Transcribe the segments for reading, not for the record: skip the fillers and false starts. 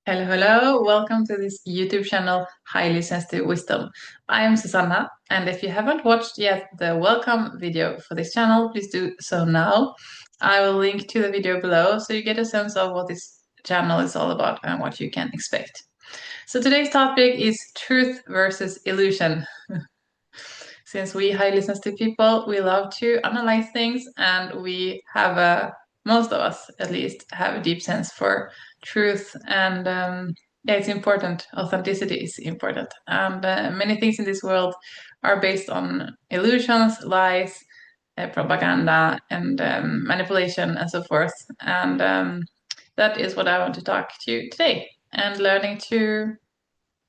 Hello, hello. Welcome to this YouTube channel, Highly Sensitive Wisdom. I am Susanna, and if you haven't watched yet the welcome video for this channel, please do so now. I will link to the video below so you get a sense of what this channel is all about and what you can expect. So today's topic is truth versus illusion. Since we highly sensitive people, we love to analyze things, and we have most of us at least have a deep sense for truth, and yeah, it's important. Authenticity is important, and many things in this world are based on illusions, lies, propaganda, and manipulation, and so forth. And that is what I want to talk to you today, and learning to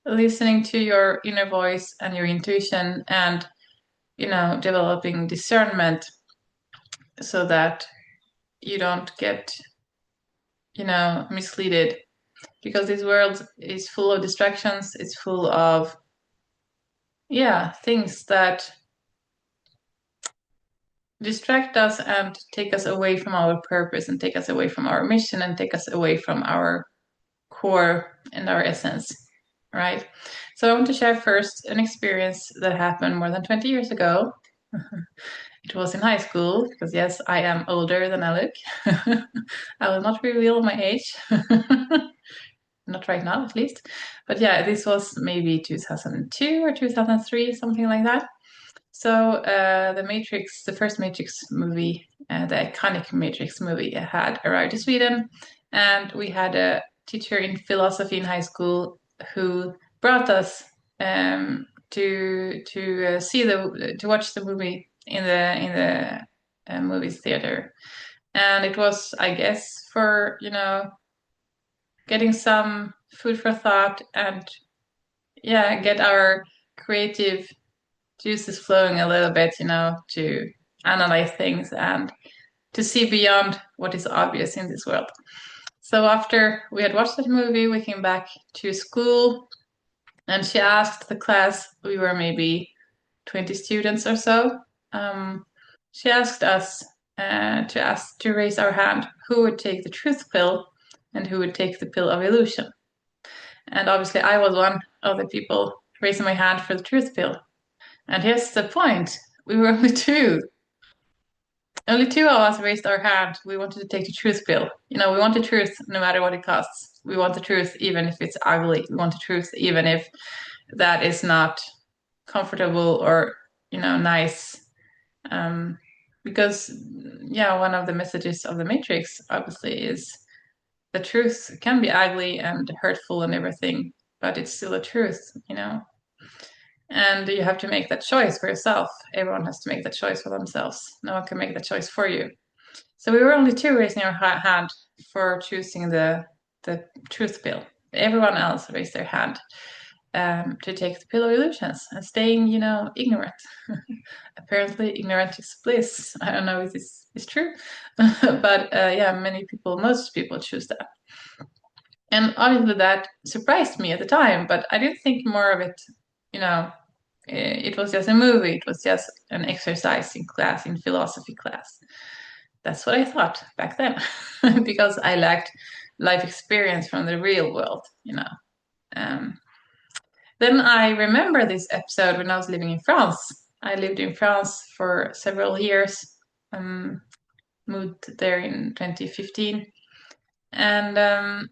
listening to your inner voice and your intuition, and developing discernment so that you don't get, misleaded, because this world is full of distractions. It's full of, yeah, things that distract us and take us away from our purpose and take us away from our mission and take us away from our core and our essence, right? So I want to share first an experience that happened more than 20 years ago. It was in high school, because yes, I am older than I look. I will not reveal my age. Not right now, at least. But yeah, this was maybe 2002 or 2003, something like that. So the Matrix, the first Matrix movie, the iconic Matrix movie, had arrived to Sweden, and we had a teacher in philosophy in high school who brought us to watch the movie in the movies theater, and it was, I guess, for getting some food for thought, and yeah, get our creative juices flowing a little bit, to analyze things and to see beyond what is obvious in this world. So after we had watched that movie, we came back to school, and she asked the class, we were maybe 20 students or so. She asked us to raise our hand who would take the truth pill and who would take the pill of illusion. And obviously, I was one of the people raising my hand for the truth pill. And here's the point: we were only two. Only two of us raised our hand. We wanted to take the truth pill. We want the truth no matter what it costs. We want the truth even if it's ugly. We want the truth even if that is not comfortable or, nice. Because, yeah, one of the messages of the Matrix obviously is the truth can be ugly and hurtful and everything, but it's still a truth. And you have to make that choice for yourself. Everyone has to make that choice for themselves. No one can make that choice for you. So we were only two raising our hand for choosing the truth pill. Everyone else raised their hand to take the pill of illusions and staying, ignorant. Apparently, ignorant is bliss. I don't know if this is true, but yeah, most people choose that. And obviously, that surprised me at the time, but I didn't think more of it. It was just a movie. It was just an exercise in class, in philosophy class. That's what I thought back then, because I lacked life experience from the real world. Um, then I remember this episode when I was living in France. I lived in France for several years, um, moved there in 2015. And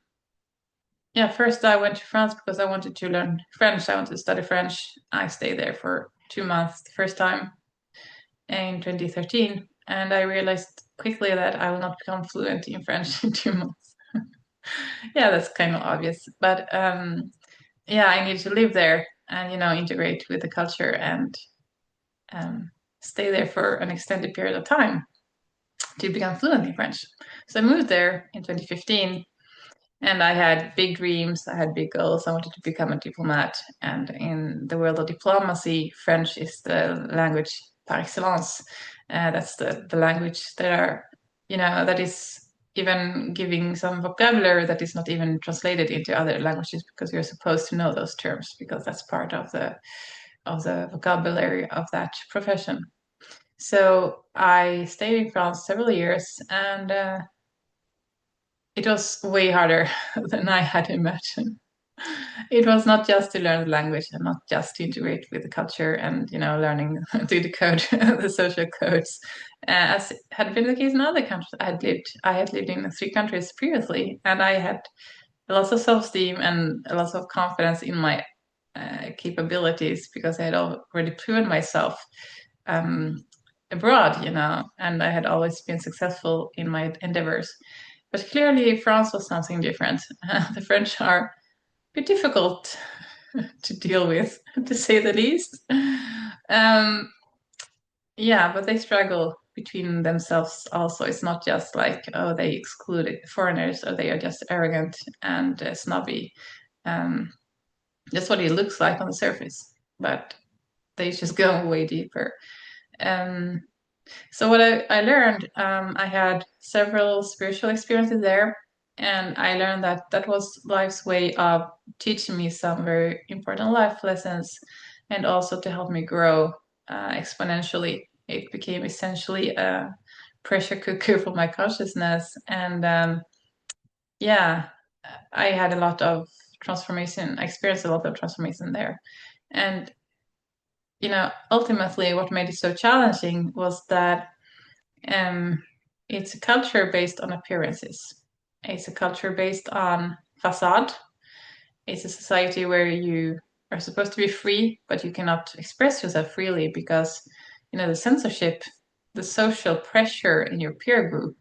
yeah, first I went to France because I wanted to learn French. I wanted to study French. I stayed there for 2 months the first time in 2013. And I realized quickly that I will not become fluent in French in 2 months. Yeah, that's kind of obvious. But yeah, I needed to live there and, integrate with the culture and stay there for an extended period of time to become fluent in French. So I moved there in 2015, and I had big dreams. I had big goals. I wanted to become a diplomat. And in the world of diplomacy, French is the language par excellence. That's the language that is even giving some vocabulary that is not even translated into other languages, because you're supposed to know those terms because that's part of the vocabulary of that profession. So I stayed in France several years, and it was way harder than I had imagined. It was not just to learn the language and not just to integrate with the culture and learning to decode the social codes, as had been the case in other countries I had lived. I had lived in 3 countries previously, and I had lots of self-esteem and a lot of confidence in my capabilities because I had already proven myself um, abroad, and I had always been successful in my endeavors. But clearly, France was something different. The French are a bit difficult to deal with, to say the least. Um, yeah, but they struggle between themselves also. It's not just like, oh, they exclude foreigners or they are just arrogant and snobby. Um, that's what it looks like on the surface, but they just go way deeper. Um, so what I learned, I had several spiritual experiences there, and I learned that that was life's way of teaching me some very important life lessons, and also to help me grow exponentially. It became essentially a pressure cooker for my consciousness, and yeah, I had a lot of transformation. I experienced a lot of transformation there, and ultimately, what made it so challenging was that um, it's a culture based on appearances. It's a culture based on facade. It's a society where you are supposed to be free, but you cannot express yourself freely because, the censorship, the social pressure in your peer group,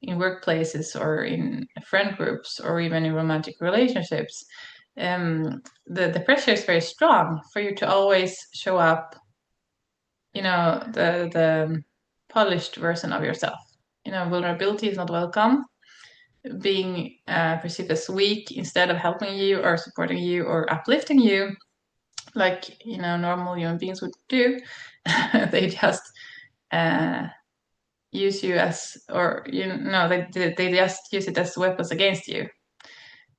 in workplaces or in friend groups or even in romantic relationships. The pressure is very strong for you to always show up, the polished version of yourself. Vulnerability is not welcome. Being perceived as weak instead of helping you or supporting you or uplifting you, like normal human beings would do, they just uh, use you as, or they just use it as weapons against you.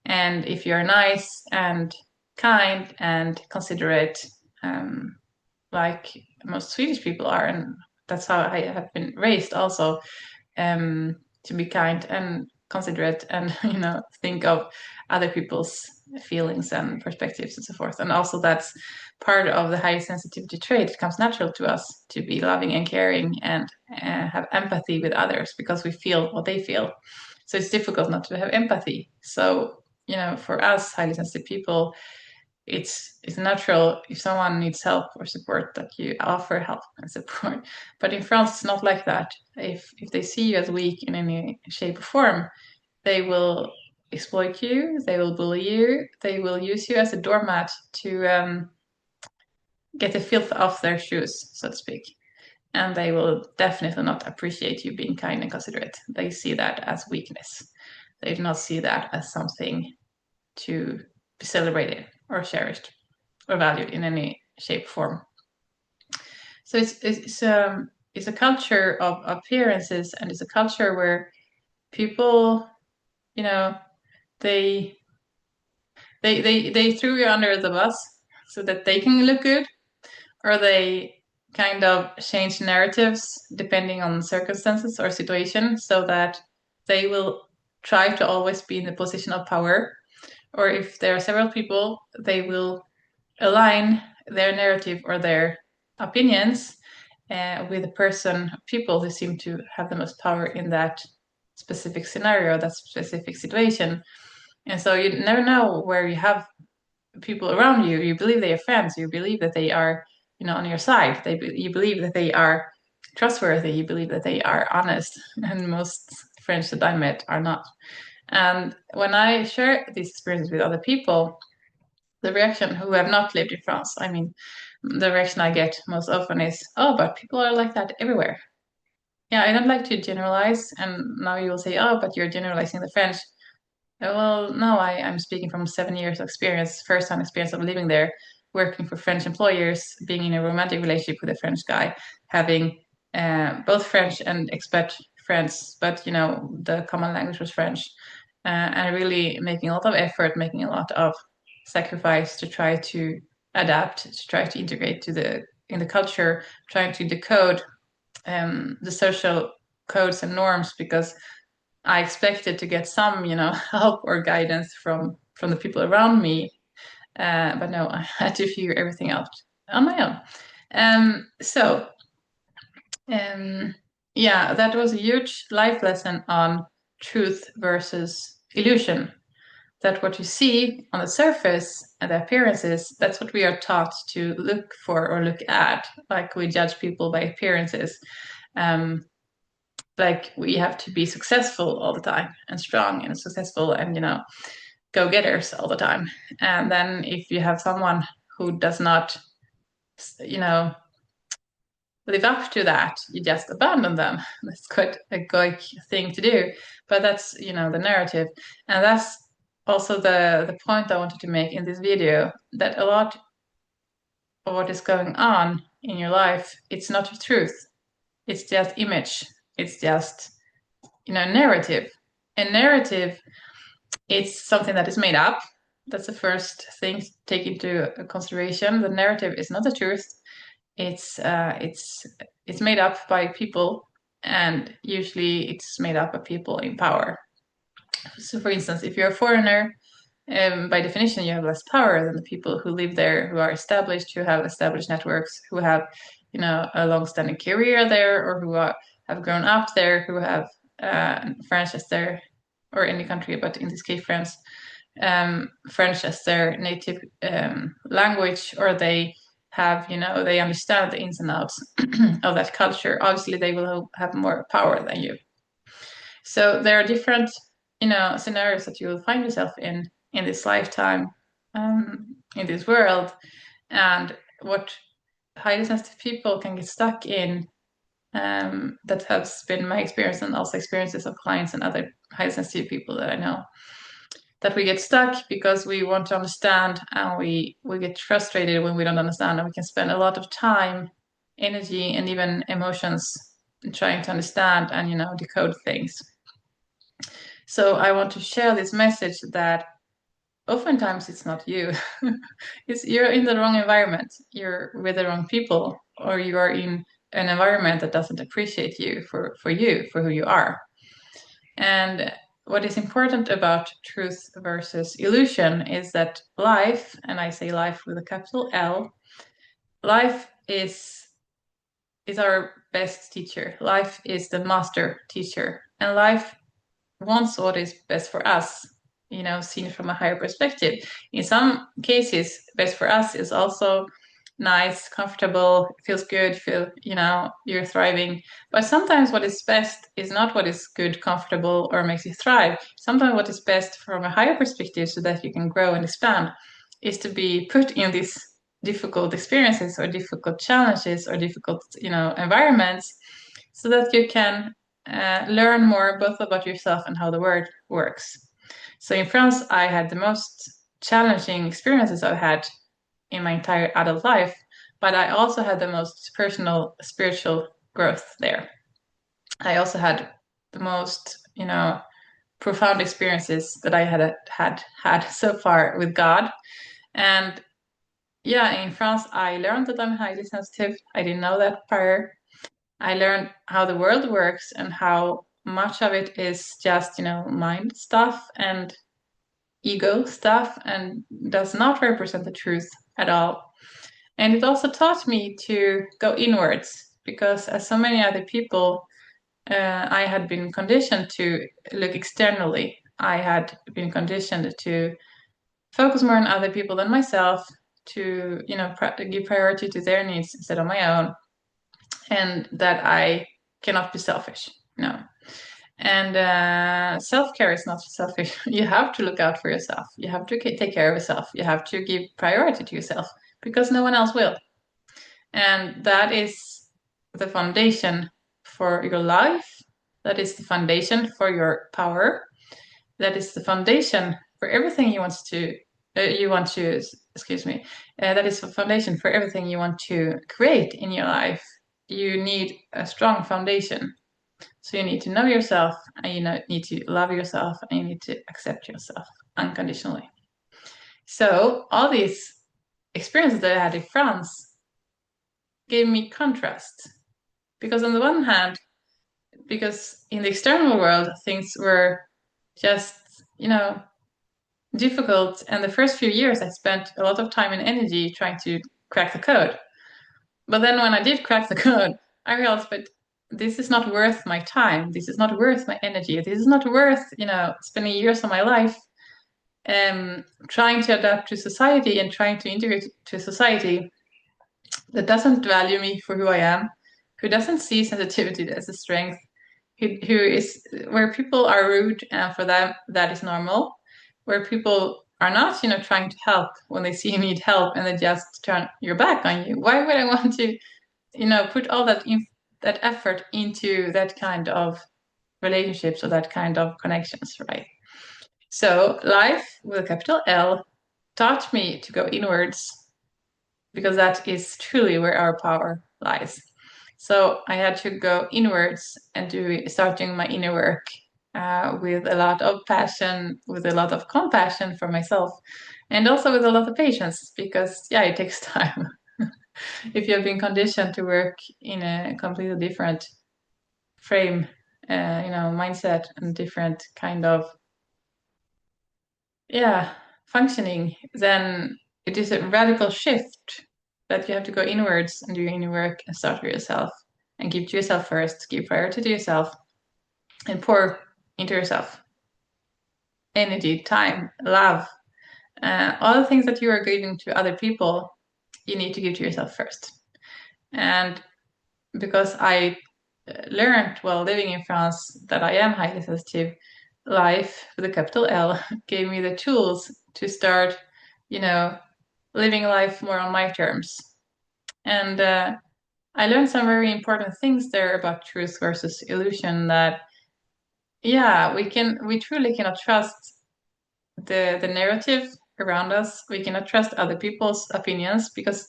And if you're nice and kind and considerate, um, like most Swedish people are, and that's how I have been raised also, to be kind and considerate and think of other people's feelings and perspectives and so forth. And also that's part of the high sensitivity trait. It comes natural to us to be loving and caring and have empathy with others because we feel what they feel. So it's difficult not to have empathy. So for us highly sensitive people, it's natural if someone needs help or support that you offer help and support. But in France, it's not like that. If they see you as weak in any shape or form, they will exploit you. They will bully you. They will use you as a doormat to get the filth off their shoes, so to speak. And they will definitely not appreciate you being kind and considerate. They see that as weakness. They do not see that as something to be celebrated or cherished or valued in any shape or form. So it's a culture of appearances, and it's a culture where people, you know, they they threw you under the bus so that they can look good, or they kind of change narratives depending on circumstances or situation, so that they will try to always be in the position of power. Or if there are several people, they will align their narrative or their opinions with the people who seem to have the most power in that specific scenario, that specific situation. And so you never know where you have people around you. You believe they are friends. You believe that they are, on your side. You believe that they are trustworthy. You believe that they are honest. And most French that I met are not. And when I share these experiences with other people, the reaction who have not lived in France, I mean, the reaction I get most often is, oh, but people are like that everywhere. Yeah, I don't like to generalize. And now you will say, oh, but you're generalizing the French. Well, no, I'm speaking from 7 years of experience, first-hand experience of living there, working for French employers, being in a romantic relationship with a French guy, having both French and expat friends, but the common language was French, and really making a lot of effort, making a lot of sacrifice to try to adapt, to try to integrate in the culture, trying to decode the social codes and norms because I expected to get some, help or guidance from the people around me. But no, I had to figure everything out on my own. So yeah, that was a huge life lesson on truth versus illusion. That what you see on the surface and the appearances, that's what we are taught to look for or look at. Like we judge people by appearances. Um, like we have to be successful all the time and strong and successful and, go-getters all the time. And then if you have someone who does not, you know, live up to that, you just abandon them. That's quite a good thing to do. But that's, the narrative. And that's also the point I wanted to make in this video, that a lot of what is going on in your life, it's not the truth. It's just image. It's just, narrative. And narrative, it's something that is made up. That's the first thing to take into consideration. The narrative is not the truth. It's made up by people, and usually it's made up by people in power. So, for instance, if you're a foreigner, by definition, you have less power than the people who live there, who are established, who have established networks, who have, a long-standing career there, or who have grown up there, who have French as their, or any country, but in this case, France, French as their native language, or they have, they understand the ins and outs of that culture. Obviously, they will have more power than you. So there are different, scenarios that you will find yourself in this lifetime, in this world, and what highly sensitive people can get stuck in. That has been my experience and also experiences of clients and other highly sensitive people that I know. That we get stuck because we want to understand, and we get frustrated when we don't understand, and we can spend a lot of time, energy, and even emotions trying to understand and decode things. So I want to share this message that oftentimes it's not you. You're in the wrong environment. You're with the wrong people, or you are in an environment that doesn't appreciate you for who you are. And what is important about truth versus illusion is that life, and I say life with a capital L, life is our best teacher. Life is the master teacher, and life wants what is best for us, seen from a higher perspective. In some cases, best for us is also nice, comfortable, feels good, you're thriving. But sometimes what is best is not what is good, comfortable, or makes you thrive. Sometimes what is best from a higher perspective so that you can grow and expand is to be put in these difficult experiences or difficult challenges or difficult, environments so that you can learn more both about yourself and how the world works. So in France, I had the most challenging experiences I've had in my entire adult life, but I also had the most personal spiritual growth there. I also had the most, profound experiences that I had so far with God. And yeah, in France, I learned that I'm highly sensitive. I didn't know that prior. I learned how the world works and how much of it is just, mind stuff and ego stuff and does not represent the truth at all. And it also taught me to go inwards because, as so many other people, I had been conditioned to look externally. I had been conditioned to focus more on other people than myself, to give priority to their needs instead of my own, and that I cannot be selfish. No. And self-care is not selfish. You have to look out for yourself. You have to take care of yourself. You have to give priority to yourself because no one else will. And that is the foundation for your life. That is the foundation for your power. That is the foundation for everything excuse me. That is the foundation for everything you want to create in your life. You need a strong foundation. So you need to know yourself, and you need to love yourself, and you need to accept yourself unconditionally. So all these experiences that I had in France gave me contrast. Because on the one hand, because in the external world, things were just, difficult. And the first few years, I spent a lot of time and energy trying to crack the code. But then when I did crack the code, I realized, but this is not worth my time. This is not worth my energy. This is not worth, spending years of my life trying to adapt to society and trying to integrate to society that doesn't value me for who I am, who doesn't see sensitivity as a strength, who is where people are rude and for them that is normal, where people are not, trying to help when they see you need help and they just turn your back on you. Why would I want to, put all that effort into that kind of relationships or that kind of connections, right? So life with a capital L taught me to go inwards because that is truly where our power lies. So I had to go inwards and starting my inner work with a lot of passion, with a lot of compassion for myself, and also with a lot of patience because, yeah, it takes time. If you have been conditioned to work in a completely different frame, mindset and different kind of, yeah, functioning, then it is a radical shift that you have to go inwards and do your inner work and start with yourself and give to yourself first, give priority to yourself and pour into yourself energy, time, love, all the things that you are giving to other people, you need to give to yourself first. And because I learned while living in France that I am highly sensitive, life with a capital L gave me the tools to start, you know, living life more on my terms. And I learned some very important things there about truth versus illusion that, yeah, we truly cannot trust the narrative around us. We cannot trust other people's opinions because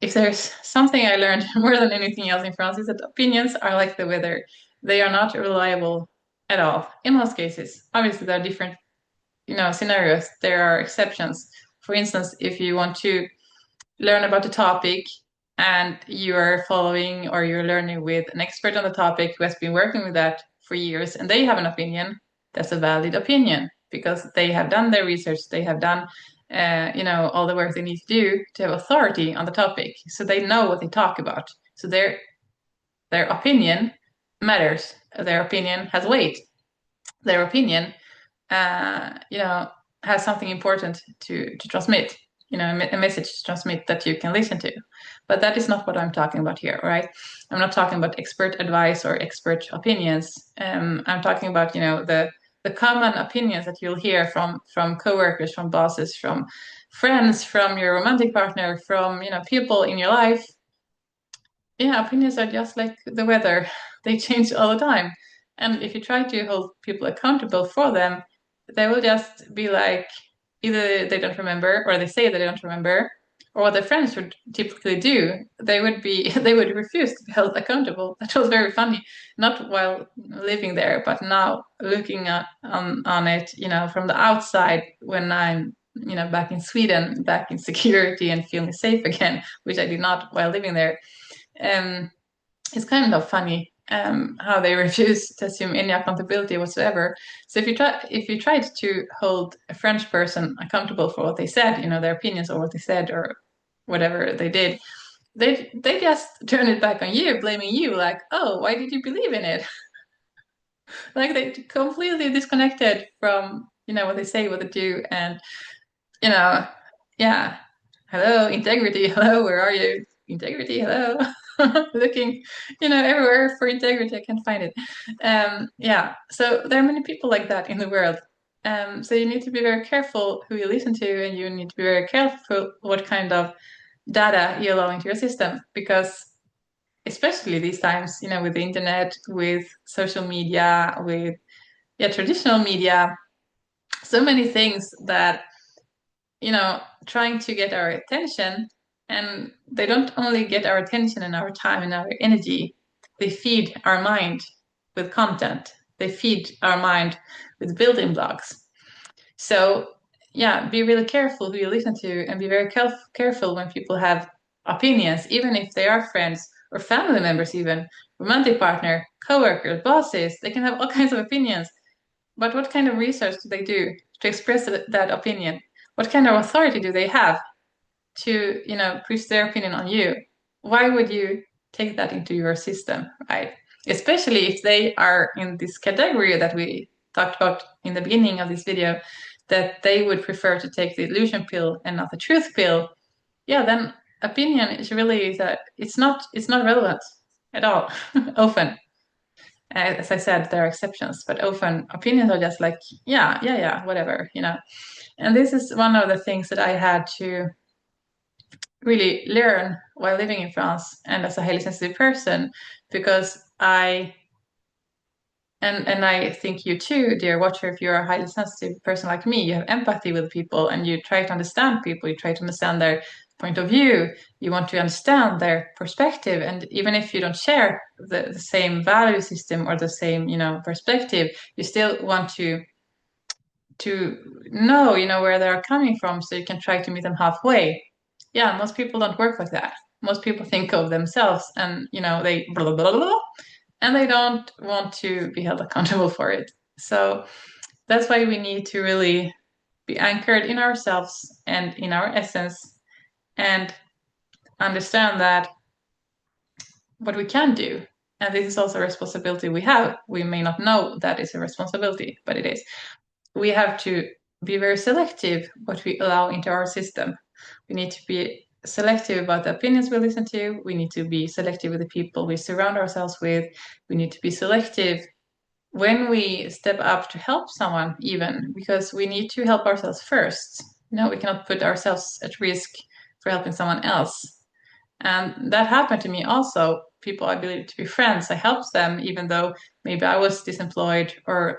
if there's something I learned more than anything else in France is that opinions are like the weather. They are not reliable at all in most cases. Obviously, there are different, scenarios. There are exceptions. For instance, if you want to learn about the topic and you're following or you're learning with an expert on the topic who has been working with that for years and they have an opinion, that's a valid opinion because they have done their research, they have done all the work they need to do to have authority on the topic. So they know what they talk about. So their opinion matters. Their opinion has weight. Their opinion has something important to transmit, a message to transmit that you can listen to. But that is not what I'm talking about here, right? I'm not talking about expert advice or expert opinions. I'm talking about, the common opinions that you'll hear from coworkers, from bosses, from friends, from your romantic partner, from, people in your life. Yeah, opinions are just like the weather. They change all the time. And if you try to hold people accountable for them, they will just be like, either they don't remember or they say they don't remember, or what their friends would typically do, they would be they would refuse to be held accountable. That was very funny, not while living there, but now looking on it, from the outside when I'm, back in Sweden, back in security and feeling safe again, which I did not while living there. Um, it's kind of funny how they refuse to assume any accountability whatsoever. So if you tried to hold a French person accountable for what they said, their opinions or what they said or whatever they did, they just turn it back on you, blaming you, like, oh, why did you believe in it? Like they completely disconnected from what they say, what they do, and you know, yeah. Hello, integrity. Hello, where are you? Integrity. Hello. Looking, everywhere for integrity. I can't find it. Yeah. So there are many people like that in the world. So you need to be very careful who you listen to, and you need to be very careful what kind of data you allow into your system, because especially these times, with the internet, with social media, with traditional media, so many things that trying to get our attention. And they don't only get our attention and our time and our energy, they feed our mind with content. They feed our mind with building blocks. So, yeah, be really careful who you listen to and be very careful when people have opinions, even if they are friends or family members even, romantic partner, co-workers, bosses. They can have all kinds of opinions. But what kind of research do they do to express that opinion? What kind of authority do they have to, push their opinion on you? Why would you take that into your system, right? Especially if they are in this category that we talked about in the beginning of this video, that they would prefer to take the illusion pill and not the truth pill. Yeah, then opinion is really that it's not relevant at all. Often, as I said, there are exceptions, but often opinions are just like, yeah, whatever. And this is one of the things that I had to really learn while living in France and as a highly sensitive person, because and I think you too, dear watcher, if you're a highly sensitive person like me, you have empathy with people and you try to understand people, you try to understand their point of view, you want to understand their perspective. And even if you don't share the same value system or the same, perspective, you still want to know, where they're coming from so you can try to meet them halfway. Yeah, most people don't work like that. Most people think of themselves and, they blah, blah, blah, blah, and they don't want to be held accountable for it. So that's why we need to really be anchored in ourselves and in our essence and understand that what we can do. And this is also a responsibility we have. We may not know that is a responsibility, but it is. We have to be very selective what we allow into our system. We need to be selective about the opinions we listen to. We need to be selective with the people we surround ourselves with. We need to be selective when we step up to help someone, even because we need to help ourselves first. We cannot put ourselves at risk for helping someone else. And that happened to me also. People I believe to be friends, I helped them even though maybe I was disemployed or,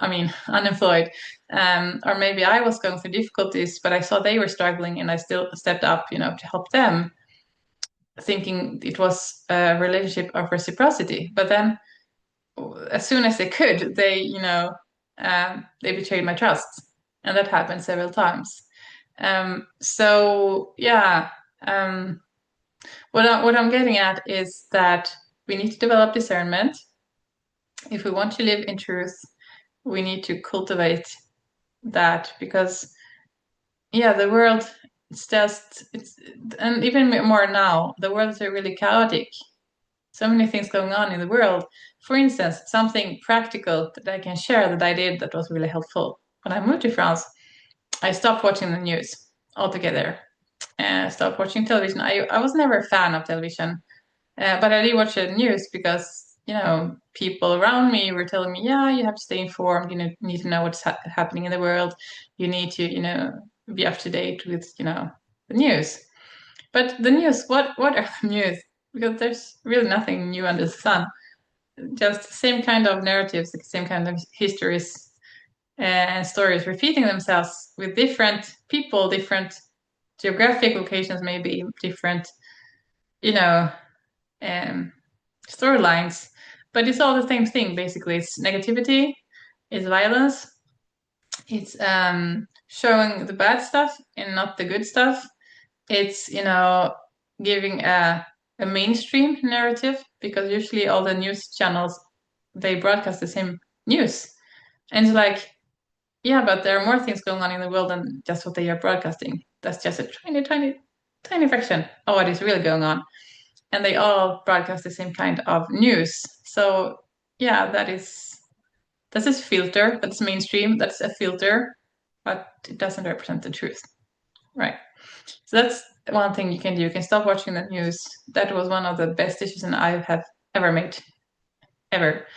unemployed. Or maybe I was going through difficulties, but I saw they were struggling and I still stepped up, to help them, thinking it was a relationship of reciprocity. But then as soon as they could, they betrayed my trust. And that happened several times. So, yeah. What I'm getting at is that we need to develop discernment. If we want to live in truth, we need to cultivate that because, yeah, the world, and even more now, the world is really chaotic. So many things going on in the world. For instance, something practical that I can share that I did that was really helpful. When I moved to France, I stopped watching the news altogether and stopped watching television. I was never a fan of television. But I did watch the news because, people around me were telling me, yeah, you have to stay informed. You need to know what's happening in the world. You need to, be up to date with, the news. But the news, what are the news? Because there's really nothing new under the sun. Just the same kind of narratives, the same kind of histories and stories repeating themselves with different people, different geographic locations, maybe different, you know, storylines, but it's all the same thing basically. It's negativity, it's violence, it's showing the bad stuff and not the good stuff. It's giving a mainstream narrative because usually all the news channels they broadcast the same news, and it's like, yeah, but there are more things going on in the world than just what they are broadcasting. That's just a tiny fraction of what is really going on, and they all broadcast the same kind of news. So yeah, that's a filter. That's mainstream. That's a filter, but it doesn't represent the truth, right? So that's one thing you can do. You can stop watching the news. That was one of the best decisions I have ever made, ever.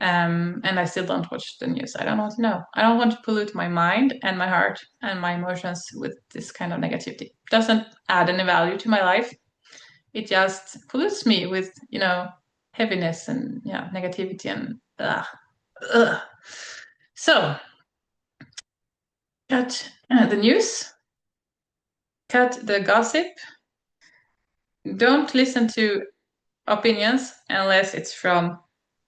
And I still don't watch the news. I don't want to know. I don't want to pollute my mind and my heart and my emotions with this kind of negativity. It doesn't add any value to my life. It just pollutes me with, heaviness and negativity and ugh. So, cut the news, cut the gossip. Don't listen to opinions unless it's from,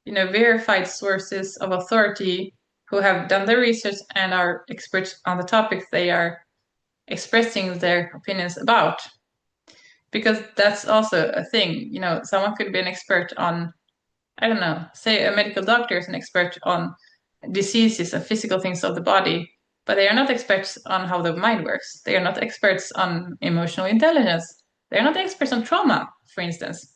verified sources of authority who have done their research and are experts on the topics they are expressing their opinions about. because that's also a thing. Someone could be an expert on, I don't know, say a medical doctor is an expert on diseases and physical things of the body, but they are not experts on how the mind works. They are not experts on emotional intelligence. They are not experts on trauma, for instance.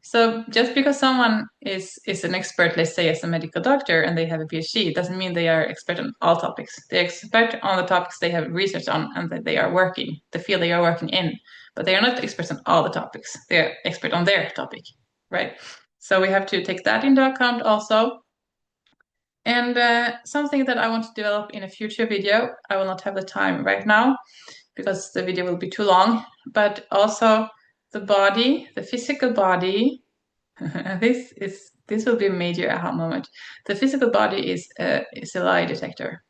So just because someone is an expert, let's say as a medical doctor, and they have a PhD, it doesn't mean they are expert on all topics. They're expert on the topics they have research on and that they are working, the field they are working in. But they are not experts on all the topics. They're expert on their topic, right? So we have to take that into account also. And something that I want to develop in a future video, I will not have the time right now because the video will be too long, but also the body, the physical body, this will be a major aha moment. The physical body is a lie detector.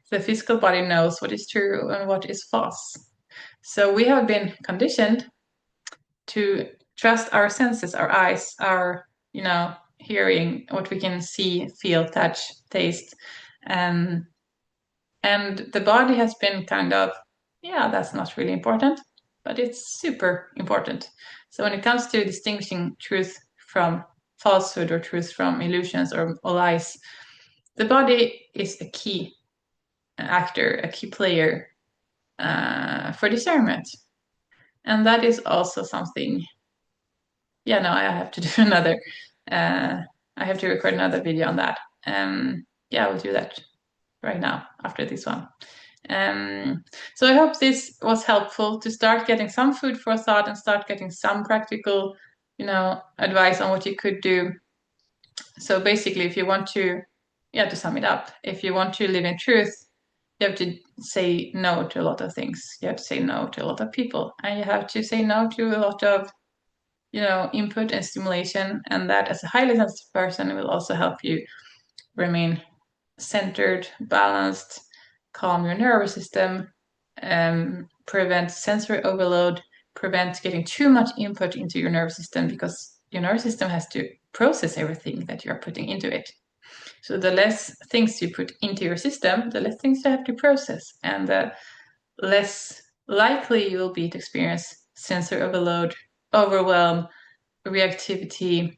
The physical body knows what is true and what is false. So we have been conditioned to trust our senses, our eyes, our, hearing, what we can see, feel, touch, taste. And the body has been kind of, yeah, that's not really important, but it's super important. So when it comes to distinguishing truth from falsehood or truth from illusions or lies, the body is a key actor, a key player for discernment. And that is also something, yeah, no, I have to do another, I have to record another video on that. Yeah, I will do that right now after this one. So I hope this was helpful to start getting some food for thought and start getting some practical, advice on what you could do. So basically, if you want to, to sum it up, if you want to live in truth, you have to say no to a lot of things. You have to say no to a lot of people, and you have to say no to a lot of, input and stimulation. And that, as a highly sensitive person, will also help you remain centered, balanced, calm your nervous system, prevent sensory overload, prevent getting too much input into your nervous system, because your nervous system has to process everything that you're putting into it. So the less things you put into your system, the less things you have to process, and the less likely you will be to experience sensory overload, overwhelm, reactivity,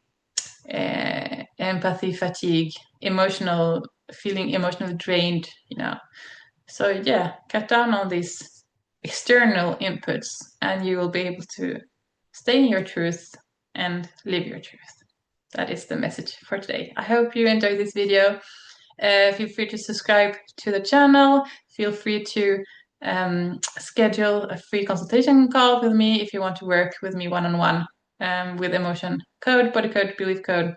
empathy fatigue, feeling emotionally drained, So yeah, cut down on these external inputs and you will be able to stay in your truth and live your truth. That is the message for today. I hope you enjoyed this video. Feel free to subscribe to the channel. Feel free to schedule a free consultation call with me if you want to work with me one-on-one with emotion code, body code, belief code.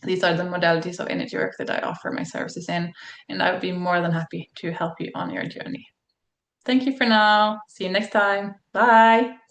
These are the modalities of energy work that I offer my services in, and I would be more than happy to help you on your journey. Thank you for now. See you next time. Bye.